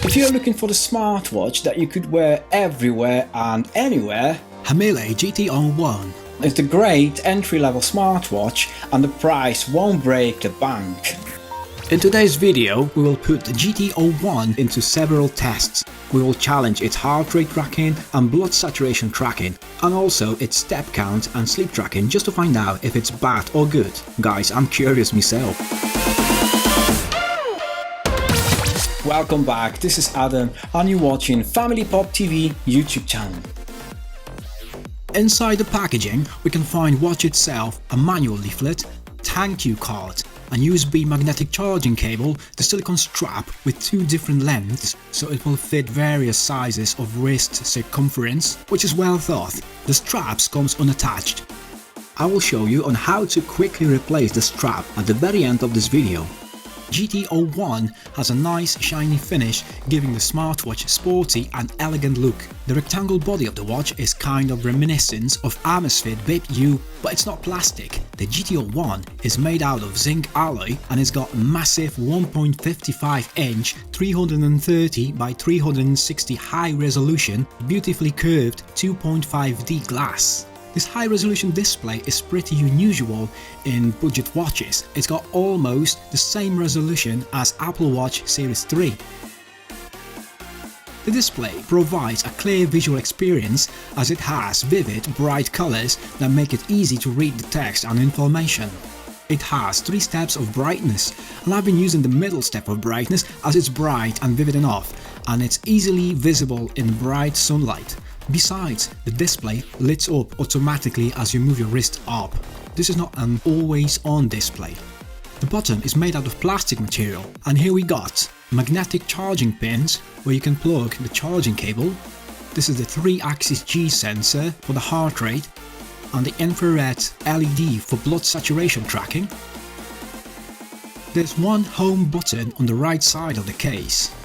If you're looking for the smartwatch that you could wear everywhere and anywhere, HAMILE GT01 is the great entry-level smartwatch, and the price won't break the bank. In today's video, we will put the GT01 into several tests. We will challenge its heart rate tracking and blood saturation tracking, and also its step count and sleep tracking, just to find out if it's bad or good. Guys, I'm curious myself. Welcome back, this is Adam and you're watching Family Pop TV YouTube channel. Inside the packaging, we can find watch itself, a manual leaflet, thank you card, a USB magnetic charging cable, the silicone strap with two different lengths so it will fit various sizes of wrist circumference, which is well thought. The straps comes unattached. I will show you on how to quickly replace the strap at the very end of this video. GT01 has a nice shiny finish, giving the smartwatch a sporty and elegant look. The rectangle body of the watch is kind of reminiscent of Amazfit Bip U, but it's not plastic. The GT01 is made out of zinc alloy and it's got massive 1.55 inch 330 by 360 high resolution, beautifully curved 2.5D glass. This high-resolution display is pretty unusual in budget watches. It's got almost the same resolution as Apple Watch Series 3. The display provides a clear visual experience as it has vivid, bright colors that make it easy to read the text and information. It has 3 steps of brightness, and I've been using the middle step of brightness as it's bright and vivid enough, and it's easily visible in bright sunlight. Besides, the display lights up automatically as you move your wrist up. This is not an always-on display. The bottom is made out of plastic material, and here we got magnetic charging pins where you can plug the charging cable. This is the 3-axis G sensor for the heart rate, and the infrared LED for blood saturation tracking. There's one home button on the right side of the case.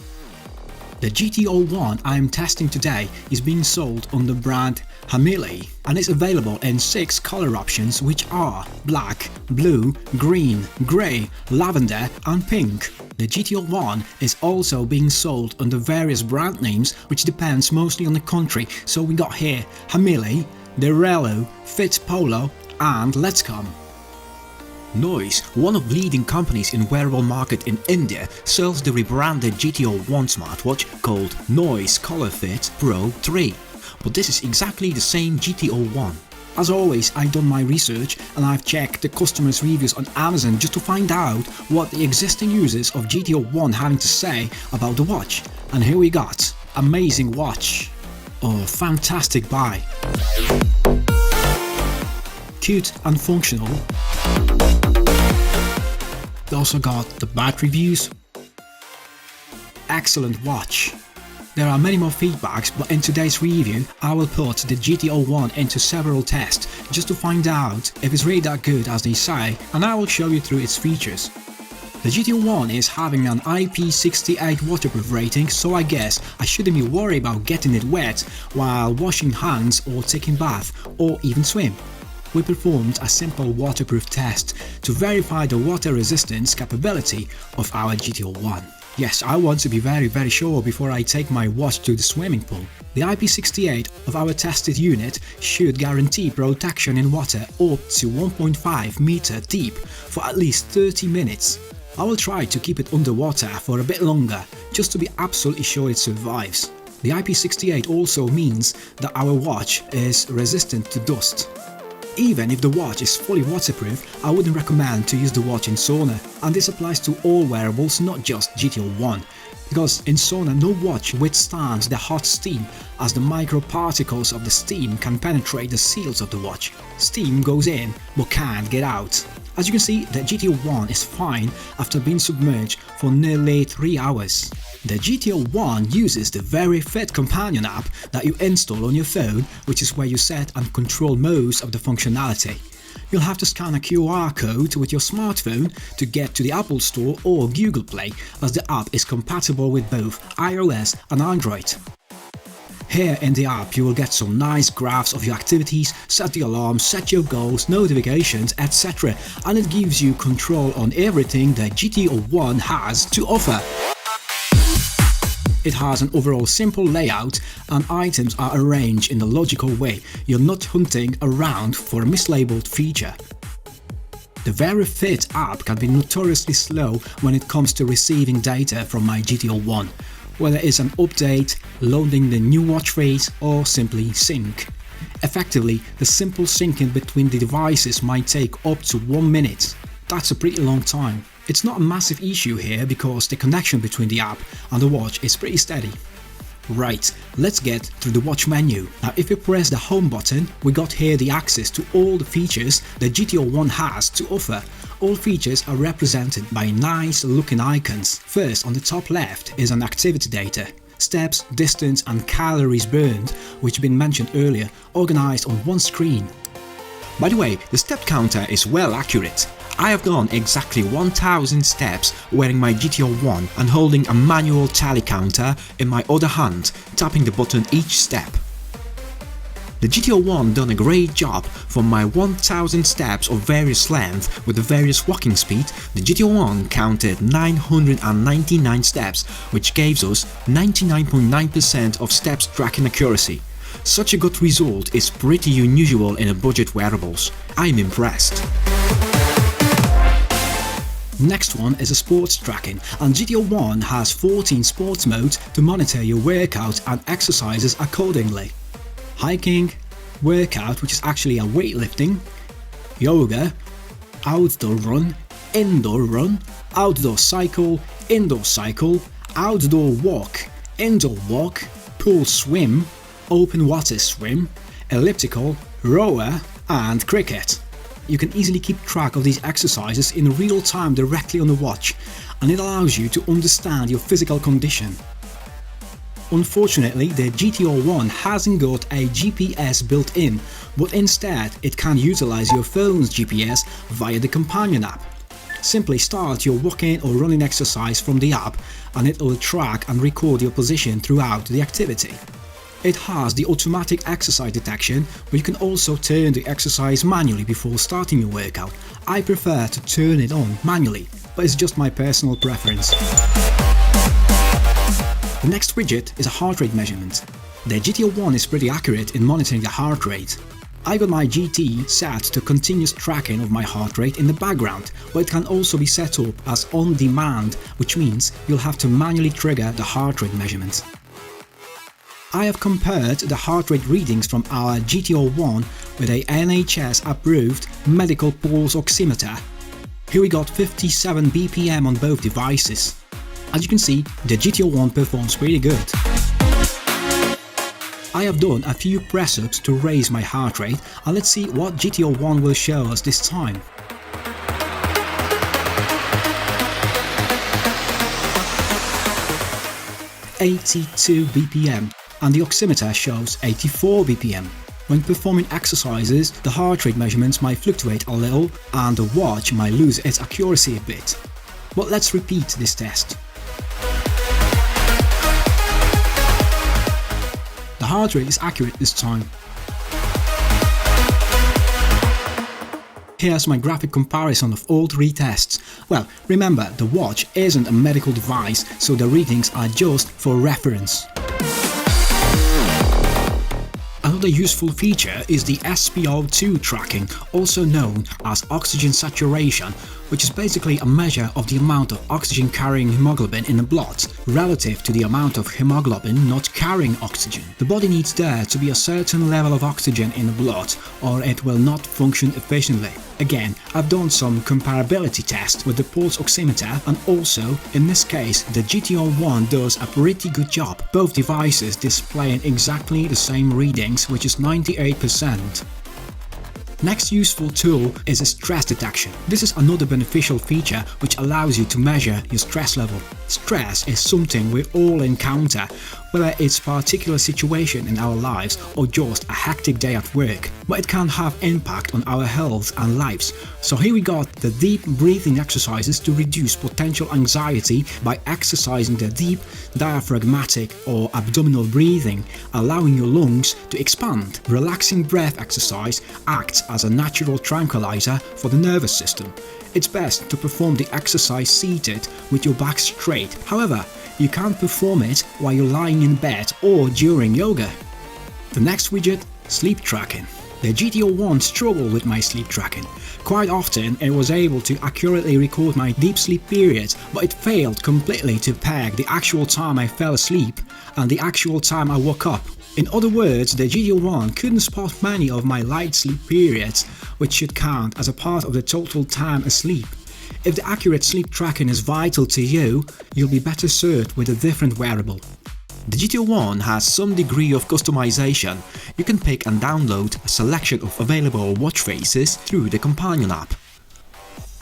The GT01 I am testing today is being sold on the brand HAMILE and is available in 6 color options, which are black, blue, green, grey, lavender and pink. The GT01 is also being sold under various brand names, which depends mostly on the country, so we got here HAMILE, DIRRELO, Fitpolo and Letscom. Noise, one of the leading companies in wearable market in India, sells the rebranded GT01 smartwatch called Noise Colorfit Pro 3. But this is exactly the same GT01. As always, I've done my research and I've checked the customers' reviews on Amazon just to find out what the existing users of GT01 having to say about the watch. And here we got, amazing watch. Oh, fantastic buy. Cute and functional. They also got the bad reviews. Excellent watch. There are many more feedbacks, but in today's review I will put the GT01 into several tests just to find out if it's really that good as they say, and I will show you through its features. The GT01 is having an IP68 waterproof rating, so I guess I shouldn't be worried about getting it wet while washing hands or taking bath or even swim. We performed a simple waterproof test to verify the water resistance capability of our GT01. Yes, I want to be very sure before I take my watch to the swimming pool. The IP68 of our tested unit should guarantee protection in water up to 1.5 meter deep for at least 30 minutes. I will try to keep it underwater for a bit longer, just to be absolutely sure it survives. The IP68 also means that our watch is resistant to dust. Even if the watch is fully waterproof, I wouldn't recommend to use the watch in sauna, and this applies to all wearables, not just GT01, because in sauna no watch withstands the hot steam, as the microparticles of the steam can penetrate the seals of the watch. Steam goes in but can't get out. As you can see, the GT01 is fine after being submerged for nearly 3 hours. The GT01 uses the VeryFit companion app that you install on your phone, which is where you set and control most of the functionality. You'll have to scan a QR code with your smartphone to get to the Apple Store or Google Play, as the app is compatible with both iOS and Android. Here in the app you will get some nice graphs of your activities, set the alarm, set your goals, notifications, etc. and it gives you control on everything that GT01 has to offer. It has an overall simple layout and items are arranged in a logical way. You're not hunting around for a mislabeled feature. The VeryFit app can be notoriously slow when it comes to receiving data from my GT01, whether it's an update, loading the new watch face, or simply sync. Effectively, the simple syncing between the devices might take up to 1 minute. That's a pretty long time. It's not a massive issue here because the connection between the app and the watch is pretty steady. Right, let's get through the watch menu. Now if we press the home button, we got here the access to all the features the GT01 has to offer. All features are represented by nice looking icons. First, on the top left is an activity data. Steps, distance and calories burned, which have been mentioned earlier, organized on one screen. By the way, the step counter is well accurate. I have done exactly 1000 steps wearing my GT01 and holding a manual tally counter in my other hand, tapping the button each step. The GT01 done a great job. For my 1000 steps of various length with the various walking speed, the GT01 counted 999 steps, which gives us 99.9% of steps tracking accuracy. Such a good result is pretty unusual in a budget wearables. I'm impressed. Next one is a sports tracking, and GT01 has 14 sports modes to monitor your workout and exercises accordingly. Hiking, workout, which is actually a weightlifting, yoga, outdoor run, outdoor cycle, indoor cycle, outdoor walk, indoor walk, pool swim, open water swim, elliptical, rower and cricket. You can easily keep track of these exercises in real time directly on the watch, and it allows you to understand your physical condition. Unfortunately, the GT01 hasn't got a GPS built in, but instead it can utilize your phone's GPS via the companion app. Simply start your walking or running exercise from the app and it will track and record your position throughout the activity. It has the automatic exercise detection, but you can also turn the exercise manually before starting your workout. I prefer to turn it on manually, but it's just my personal preference. The next widget is a heart rate measurement. The GT01 is pretty accurate in monitoring the heart rate. I got my GT set to continuous tracking of my heart rate in the background, but it can also be set up as on demand, which means you'll have to manually trigger the heart rate measurement. I have compared the heart rate readings from our GT01 with a NHS approved medical pulse oximeter. Here we got 57 BPM on both devices. As you can see, the GT01 performs pretty good. I have done a few press-ups to raise my heart rate, and let's see what GT01 will show us this time. (82 BPM) and the oximeter shows 84 BPM. When performing exercises, the heart rate measurements might fluctuate a little and the watch might lose its accuracy a bit. But let's repeat this test. The heart rate is accurate this time. Here's my graphic comparison of all three tests. Well, remember, the watch isn't a medical device, so the readings are just for reference. Another useful feature is the SpO2 tracking, also known as oxygen saturation, which is basically a measure of the amount of oxygen carrying hemoglobin in the blood relative to the amount of hemoglobin not carrying oxygen. The body needs there to be a certain level of oxygen in the blood or it will not function efficiently. Again, I've done some comparability tests with the pulse oximeter, and also, in this case, the GT01 does a pretty good job, both devices displaying exactly the same readings, which is 98%. Next useful tool is a stress detection. This is another beneficial feature which allows you to measure your stress level. Stress is something we all encounter, whether it's a particular situation in our lives or just a hectic day at work, but it can have impact on our health and lives. So here we got the deep breathing exercises to reduce potential anxiety by exercising the deep diaphragmatic or abdominal breathing, allowing your lungs to expand. Relaxing breath exercise acts as a natural tranquilizer for the nervous system. It's best to perform the exercise seated with your back straight. However, you can't perform it while you're lying in bed or during yoga. The next widget, sleep tracking. The GT01 struggled with my sleep tracking. Quite often it was able to accurately record my deep sleep periods, but it failed completely to peg the actual time I fell asleep and the actual time I woke up. In other words, the GT01 couldn't spot many of my light sleep periods, which should count as a part of the total time asleep. If the accurate sleep tracking is vital to you, you'll be better served with a different wearable. The GT01 has some degree of customization. You can pick and download a selection of available watch faces through the companion app.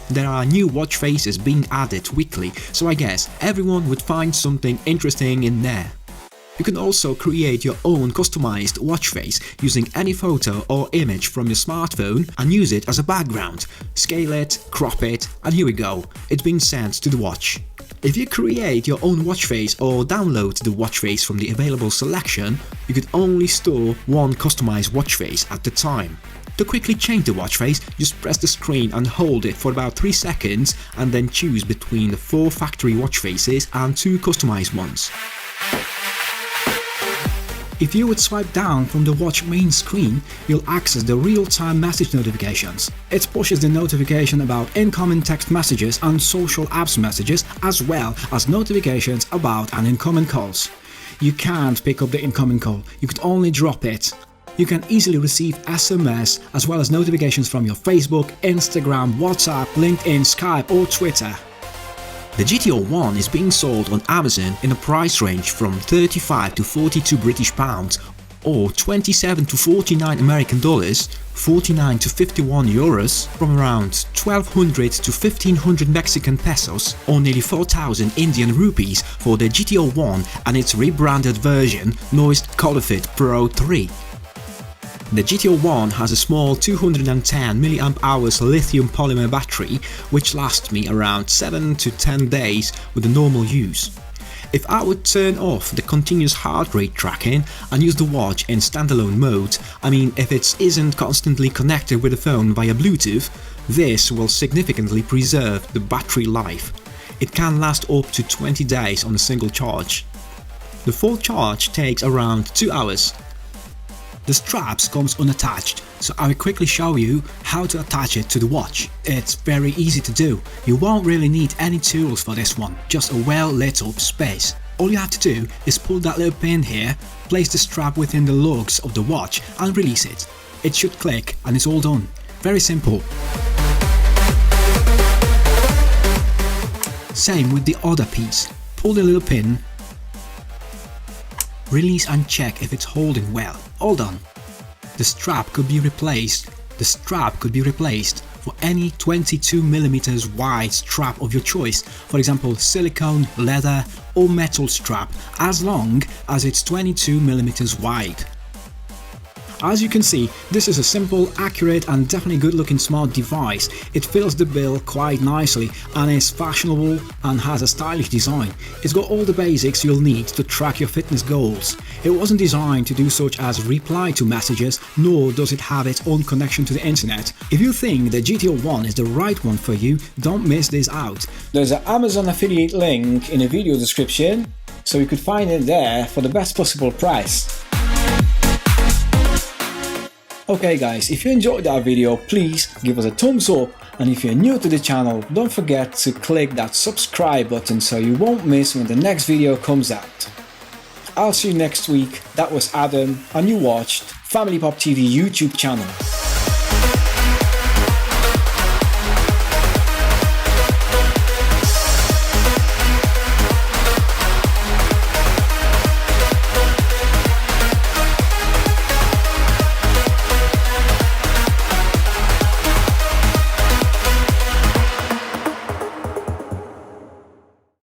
There are new watch faces being added weekly, so I guess everyone would find something interesting in there. You can also create your own customized watch face using any photo or image from your smartphone and use it as a background. Scale it, crop it, and here we go, it's being sent to the watch. If you create your own watch face or download the watch face from the available selection, you could only store one customized watch face at a time. To quickly change the watch face, just press the screen and hold it for about 3 seconds and then choose between the 4 factory watch faces and 2 customized ones. If you would swipe down from the watch main screen, you'll access the real-time message notifications. It pushes the notification about incoming text messages and social apps messages, as well as notifications about an incoming calls. You can't pick up the incoming call, you could only drop it. You can easily receive SMS as well as notifications from your Facebook, Instagram, WhatsApp, LinkedIn, Skype or Twitter. The GT01 is being sold on Amazon in a price range from 35 to 42 British pounds or 27 to 49 American dollars, 49 to 51 euros, from around 1200 to 1500 Mexican pesos or nearly 4000 Indian rupees for the GT01 and its rebranded version Noised Colorfit Pro 3. The GT01 has a small 210 mAh lithium polymer battery which lasts me around 7 to 10 days with the normal use. If I would turn off the continuous heart rate tracking and use the watch in standalone mode, I mean if it isn't constantly connected with the phone via Bluetooth, this will significantly preserve the battery life. It can last up to 20 days on a single charge. The full charge takes around 2 hours. The straps comes unattached, so I will quickly show you how to attach it to the watch. It's very easy to do. You won't really need any tools for this one, just a well lit up space. All you have to do is pull that little pin here, place the strap within the lugs of the watch and release it. It should click and it's all done. Very simple. Same with the other piece. Pull the little pin, release and check if it's holding well. All done. The strap could be replaced. For any 22mm wide strap of your choice, for example silicone, leather or metal strap, as long as it's 22mm wide. As you can see, this is a simple, accurate and definitely good looking smart device. It fills the bill quite nicely and is fashionable and has a stylish design. It's got all the basics you'll need to track your fitness goals. It wasn't designed to do such as reply to messages, nor does it have its own connection to the internet. If you think the GT01 is the right one for you, don't miss this out. There's an Amazon affiliate link in the video description, so you could find it there for the best possible price. Okay guys, if you enjoyed that video, please give us a thumbs up, and if you're new to the channel, don't forget to click that subscribe button so you won't miss when the next video comes out. I'll see you next week. That was Adam and you watched Family Pop TV YouTube channel.